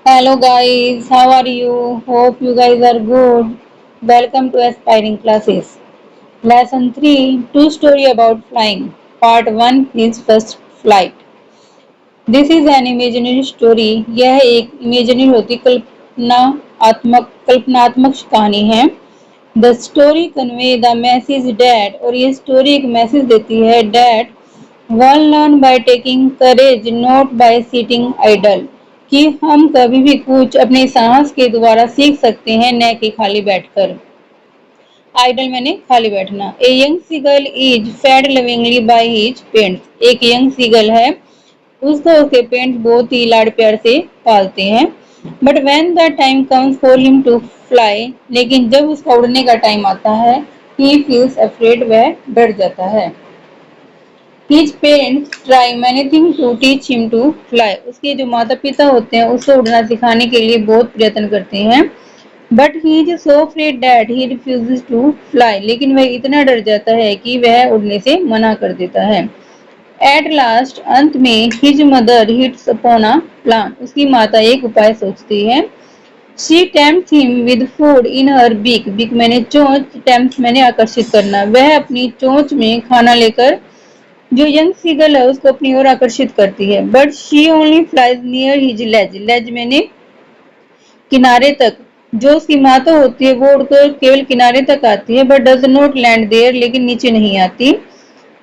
Hello guys, how are you? Hope you guys are good. Welcome to Aspiring Classes. Lesson 3 True Story About Flying. Part 1 His First Flight. This is an imaginary story. यह एक imaginary होती कल्पनात्मक कहानी है. The story convey the message that और ये story एक message देती है that one learn by taking courage not by sitting idle कि हम कभी भी कुछ अपने साहस के द्वारा सीख सकते हैं न कि खाली बैठकर. आइडल मैंने खाली बैठना. A young seagull is fed lovingly by his parents. एक यंग सीगल है, उसको उसके पेरेंट्स बहुत ही लाड़ प्यार से पालते हैं. But when the time comes for him to fly, लेकिन जब उसका उड़ने का टाइम आता है, ही फील्स अफ्रेड, वह डर जाता है. His parents try many things to teach him to fly. उसके जो माता पिता होते हैं उसको उड़ना सिखाने के लिए बहुत प्रयत्न करते हैं. But he is so afraid that he refuses to fly. लेकिन वह इतना डर जाता है कि वह उड़ने से मना कर देता है. At last, अंत में his mother hits upon a plan. उसकी माता एक उपाय सोचती है. She tempts him with food in her beak. Beak मैंने चोंच, tempts मैंने आकर्षित करना. वह अपनी चोंच में खाना लेकर जो यंग सीगल है उसको अपनी ओर आकर्षित करती है. But she only flies near his ledge. Ledge मैंने किनारे तक. जो उसकी माता होती है वो उड़कर केवल किनारे तक आती है. But does not land there, लेकिन नीचे नहीं आती.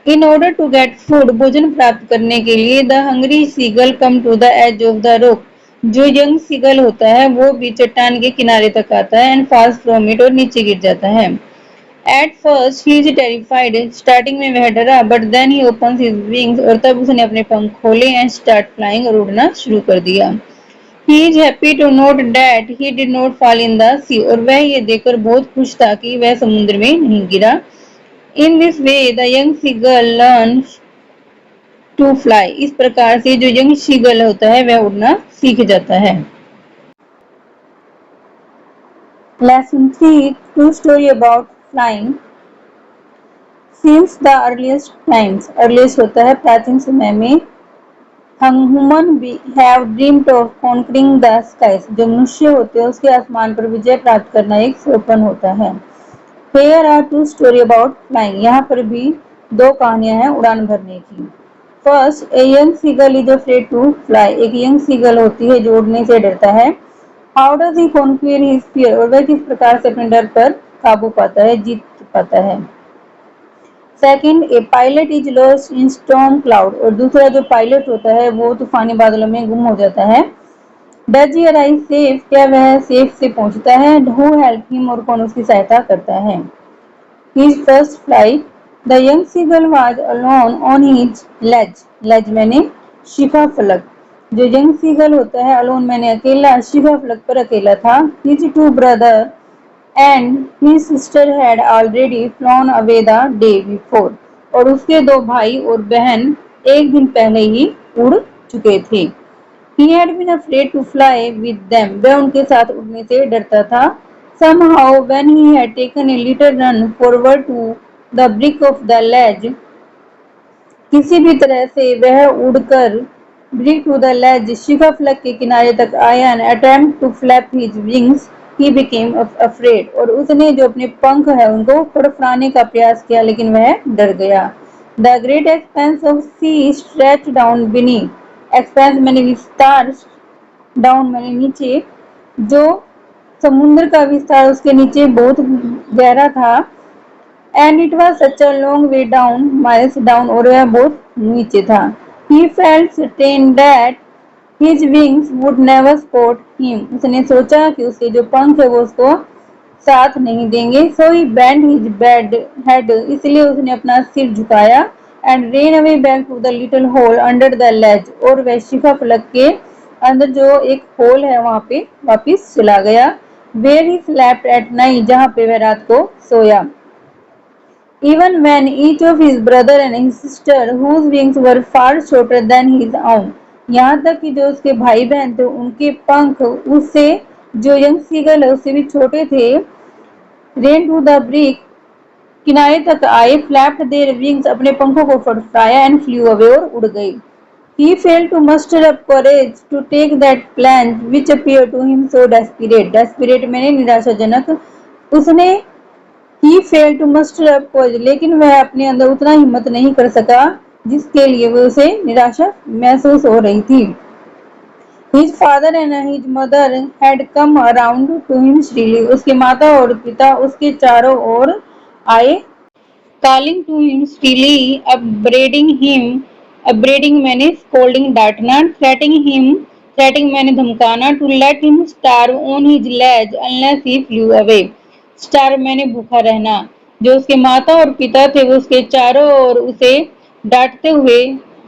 In order to get food, भोजन प्राप्त करने के लिए the hungry seagull come to the edge of the rock. जो यंग सीगल होता है वो भी चट्टान के किनारे तक आता है एंड फास्ट फ्रॉम इट, और नीचे गिर जाता है. At first he is terrified. Starting में वह डरा, but then he opens his wings, और तब उसने अपने पंख खोले and start flying, और उड़ना शुरू कर दिया. He is happy to note that he did not fall in the sea. और वह ये देखकर बहुत खुश था कि वह समुद्र में नहीं गिरा. In this way the young seagull learns to fly. इस प्रकार से जो young seagull होता है वह उड़ना सीख जाता है. Lesson 3 True story about flying. Since the earliest times, earliest होता है प्राचीन समय में, human have dreamed of conquering the skies. जो मनुष्य होते हैं उसके आसमान पर विजय प्राप्त करना एक स्वप्न होता है. Here are two story about flying. यहाँ पर भी दो कहानियां हैं उड़ान भरने की. First, a young seagull is afraid to fly. एक यंग सीगल होती है जो उड़ने से डरता है. How does he conquer his fear. और वह किस प्रकार से अपने डर पर काबू पाता है, जीत पाता है. Second, A pilot is lost in storm cloud. और दूसरा जो पायलट होता है वो तूफानी बादलों में गुम हो जाता है. Does he arrive safe. क्या वह सेफ से पहुंचता है. Who help him. और कौन उसकी सहायता करता है. His first flight. The young seagull was alone on his ledge. Ledge मैंने शिखा फलक. जो यंग सीगल होता है अलोन मैंने अकेला, शिखा फलक पर अकेला था. His two brother and his sister had already flown away the day before. और उसके दो भाई और बहन एक दिन पहले ही उड़ चुके थे. He had been afraid to fly with them. वह उनके साथ उड़ने से डरता था. Somehow when he had taken a little run forward to the brink of the ledge, किसी भी तरह से वह उड़कर ब्रिक टू द लेज, शिखा फलक के किनारे तक आया and attempt to flap his wings, he became afraid. और उसने जो अपने पंख है उनको फड़फड़ाने का प्रयास किया, लेकिन वह डर गया. The great expanse of sea stretch down beneath. Expanse मैंने विस्तार, डाउन मैंने नीचे. जो समुद्र का विस्तार उसके नीचे बहुत गहरा था. And it was such a long way down, miles down, और वह बहुत नीचे था. He felt certain that his wings would never support him. उसने सोचा कि उसके जो पंख है वो उसको साथ नहीं देंगे. So he bent his head. इसलिए उसने अपना सिर झुकाया and ran away back to the little hole under the ledge. और वह शिखा फलक के अंदर जो एक होल है वहां पे वापिस चला गया. Where he slept at night. जहाँ पे वह रात को सोया. Even when each of his brother and his sister, whose wings were far shorter than his own, यहाँ तक कि जो उसके भाई बहन थे उनके पंख उससे, जो यंग सीगल है उससे भी छोटे थे, ran to the brink, किनारे तक आए, flapped their wings, अपने पंखों को फड़फड़ाया, and flew away, और उड़ गए. He failed to muster up courage to take that plunge which appeared to him so desperate. Desperate मैंने निराशाजनक. उसने He failed to muster up courage, लेकिन वह अपने अंदर उतना हिम्मत नहीं कर सका जिसके लिए वो उसे निराशा महसूस हो रही थी. His father and his mother had come around to him shyly. उसके माता और पिता उसके चारों ओर आए. Calling to him shyly, upbraiding मैंने scolding डांटना, threatening मैंने धमकाना, to let him starve on his ledge unless he flew away. Starve मैंने भूखा रहना. जो उसके माता और पिता थे वो उसके चारों ओर उसे डांटते हुए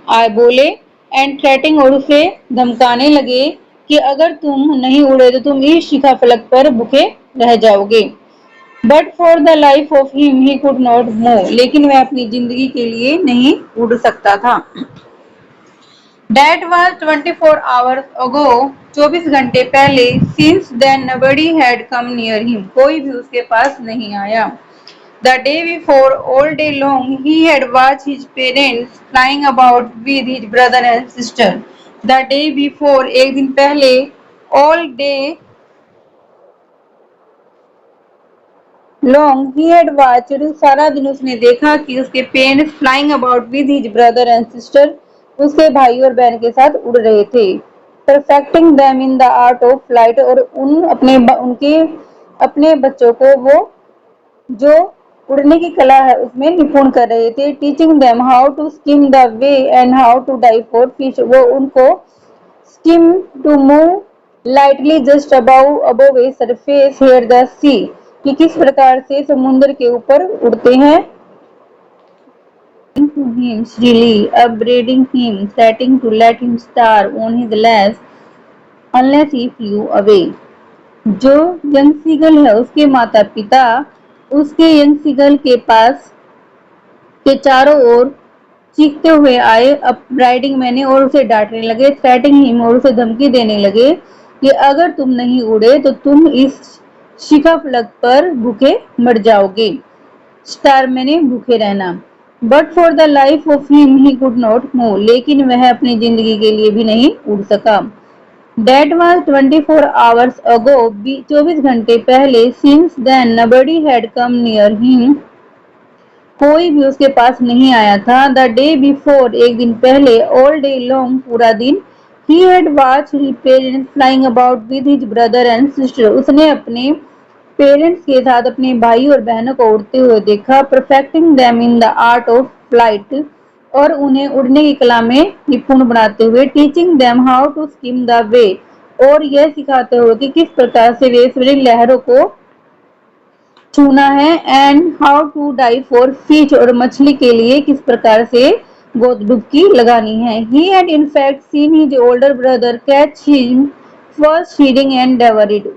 आए बोले एंड थ्रेटिंग और उसे धमकाने लगे कि अगर तुम नहीं उड़े तो तुम इस शिखा फलक पर भूखे रह जाओगे. But for the life of him he could not move. लेकिन वह अपनी जिंदगी के लिए नहीं उड़ सकता था. That was 24 hours ago. 24 घंटे पहले. Since then nobody had come near him. कोई भी उसके पास नहीं आया. The day before, all day long, he had watched his parents flying about with his brother and sister. The day before, एक दिन पहले, all day long, he had watched. सारा दिन उसने देखा कि उसके parents flying about with his brother and sister. उसके भाई और बहन के साथ उड़ रहे थे. Perfecting them in the art of flight. और उनके अपने बच्चों को वो जो उड़ने की कला है उसमें निपुण कर रहे थे. Teaching them how to skim the way and how to dive for fish. वो उनको skim to move lightly just above a surface here the sea. कि किस प्रकार से समुद्र के ऊपर उड़ते हैं. To him shrilly, upbraiding him, threatening to let him starve on his ledge unless he flew away. जो यंग सीगल है उसके माता पिता उसके यंग सीगल के पास के चारों ओर चीखते हुए आए. अपराइडिंग मैंने और उसे डांटने लगे. थ्रेटिंग हिम और उसे धमकी देने लगे कि अगर तुम नहीं उड़े तो तुम इस शिखा फलक पर भूखे मर जाओगे. स्टार मैंने भूखे रहना. But for the life of him he could not move. लेकिन वह अपनी जिंदगी के लिए भी नहीं उड़ सका. That was 24 hours ago. 24 घंटे पहले. Since then nobody had come near him. कोई भी उसके पास नहीं आया था. The day before. एक दिन पहले. All day long. पूरा दिन. He had watched his parents flying about with his brother and sister. उसने अपने पेरेंट्स के साथ अपने भाई और बहनों को उड़ते हुए देखा. Perfecting them in the art of flight. और उन्हें उड़ने की कला में निपुण बनाते हुए. Teaching them how to skim the way. और यह सिखाते हुए कि किस प्रकार से वे समुद्री लहरों को छूना है. And how to dive for fish. और मछली के लिए किस प्रकार से डुबकी लगानी है. He had in fact seen his older brother catch him first feeding and devour it.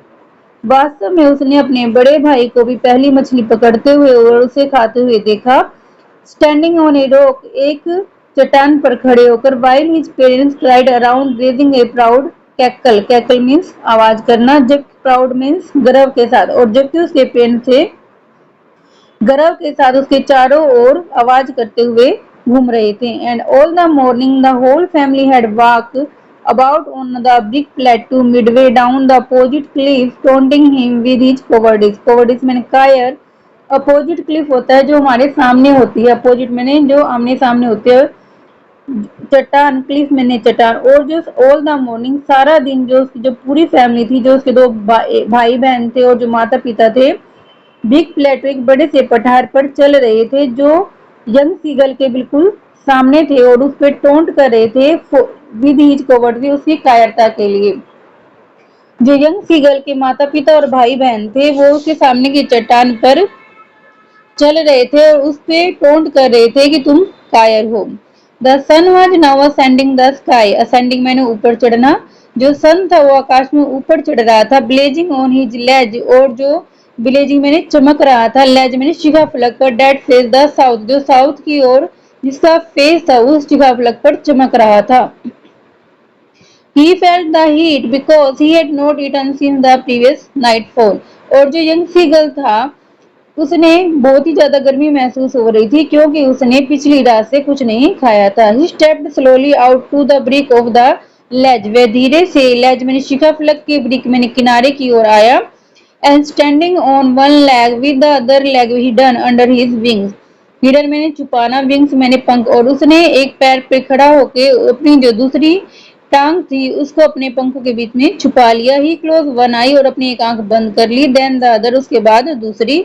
वास्तव में उसने अपने बड़े भाई को भी पहली मछली पकड़ते हुए और उसे खाते हुए देखा. Standing on a rock. एक चट्टान पर खड़े होकर. while his parents cried around raising a proud cackle. cackle means आवाज करना. जब प्राउड मीन्स गर्व के साथ. और जबकि उसके पेरेंट्स थे गर्व के साथ उसके चारों ओर आवाज करते हुए घूम रहे थे. And all the morning the whole family had walked about on the brick plateau midway down the opposite cliff, taunting him with his cowardice. cowardice मैंने कायर. अपोजिट क्लिफ होता है जो हमारे सामने होती है. अपोजिट मैंने जो आमने सामने होती है. चट्टान. क्लिफ मैंने चट्टान. और जो ऑल द मॉर्निंग सारा दिन जो उसकी जो पूरी फैमिली थी जो उसके दो भाई बहन थे और जो माता पिता थे बिग प्लेटो एक बड़े से पठार पर चल रहे थे जो यंग सीगल के बिल्कुल सामने थे और उस पर टोंट कर रहे थे विद हिज कवर्ड. उसकी कायरता के लिए. जो यंग सीगल के माता पिता और भाई बहन थे वो उसके सामने की चट्टान पर चल रहे थे और उस पे टोंट कर रहे थे कि तुम कायर हो. The sun was now ascending the sky. Ascending मैंने ऊपर चढ़ना. जो सन था वो आकाश में ऊपर चढ़ रहा था. ब्लेजिंग ऑन हिज लेज. और जो ब्लेजिंग मैंने चमक रहा था. लेज मैंने शिखा फलक पर. That face the south. जो साउथ की ओर जिसका फेस था उस शिखा फलक पर चमक रहा था. He felt the heat because he had not eaten since the previous nightfall. और जो यंग सीगल था उसने बहुत ही ज्यादा गर्मी महसूस हो रही थी क्योंकि उसने पिछली रात से कुछ नहीं खाया था। He stepped slowly out to the brink of the ledge. वह धीरे से लेज में शिखा फलक के ब्रिक में किनारे की ओर आया। And standing on one leg with the other leg hidden under his wings. Hidden मैंने छुपाना, विंग्स मैंने पंख, और उसने एक पैर पे खड़ा होके अपनी जो दूसरी टांग थी उसको अपने पंखों के बीच में छुपा लिया। He closed one eye और अपनी एक आंख बंद कर ली। Then the other, उसके बाद दूसरी